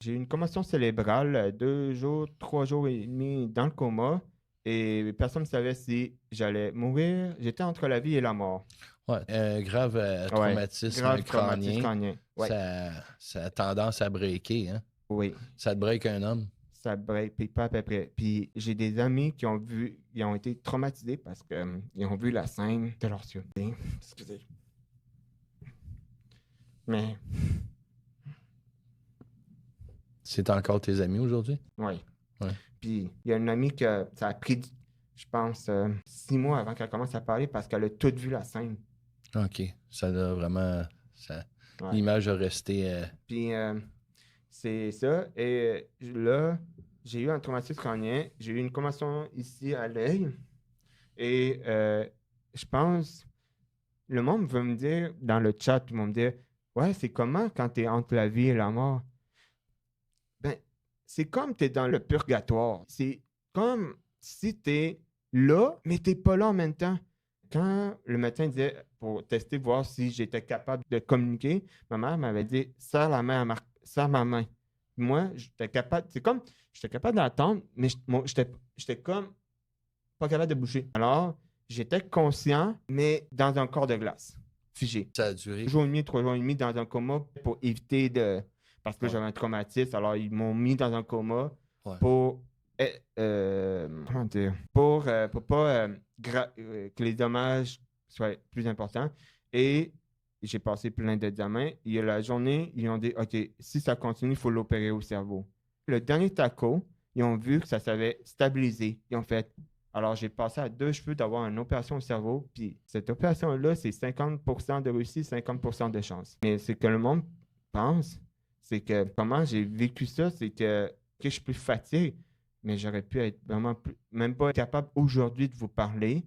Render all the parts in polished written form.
J'ai eu une commotion cérébrale, 2 jours, 3 jours et demi dans le coma et personne ne savait si j'allais mourir. J'étais entre la vie et la mort. Ouais, un grave Ouais, traumatisme grave traumatisme crânien, crânien. Ouais, ça a tendance à breaker, hein? oui, Ça te break un homme. ça break, puis pas à peu près. Puis j'ai des amis qui ont vu, ils ont été traumatisés parce que ils ont vu la scène de leurs yeux. Excusez. Mais, C'est encore tes amis aujourd'hui? oui. Ouais. Puis il y a une amie que ça a pris, je pense, 6 mois avant qu'elle commence à parler parce qu'elle a toute vu la scène. OK. Ça a vraiment. Ouais. L'image a resté. Puis c'est ça. Et là, j'ai eu un traumatisme crânien. J'ai eu une commotion ici à l'œil. Et je pense, le monde veut me dire, dans le chat, ils vont me dire, ouais, c'est comment quand tu es entre la vie et la mort? Ben, c'est comme tu es dans le purgatoire. C'est comme si tu es là, mais tu n'es pas là en même temps. Quand le médecin disait, pour tester, voir si j'étais capable de communiquer, ma mère m'avait dit, serre la main serre ma main. Moi, j'étais capable, c'est comme, j'étais capable d'attendre, mais j'étais comme pas capable de bouger. Alors, j'étais conscient, mais dans un corps de glace, figé. Ça a duré. 2 jours et demi, 3 jours et demi dans un coma pour éviter de. Parce que Ouais. j'avais un traumatisme. Alors, ils m'ont mis dans un coma Ouais. pour. Comment dire? Pour pas que les dommages soient plus importants. Et j'ai passé plein d'examens. Il y a la journée, ils ont dit OK, si ça continue, il faut l'opérer au cerveau. Le dernier taco, ils ont vu que ça s'avait stabilisé. Ils ont fait alors, j'ai passé à 2 cheveux d'avoir une opération au cerveau. Puis cette opération-là, c'est 50% de réussite, 50% de chance. Mais ce que le monde pense, c'est que comment j'ai vécu ça, c'est que je suis plus fatigué, mais j'aurais pu être vraiment même pas capable aujourd'hui de vous parler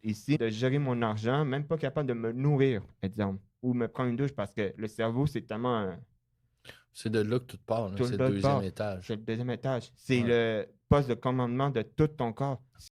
ici, de gérer mon argent, même pas capable de me nourrir, exemple, ou me prendre une douche parce que le cerveau, c'est tellement C'est de là que tout part, là. tout C'est le le deuxième bord. étage. C'est le deuxième étage. C'est Ouais. le poste de commandement de tout ton corps.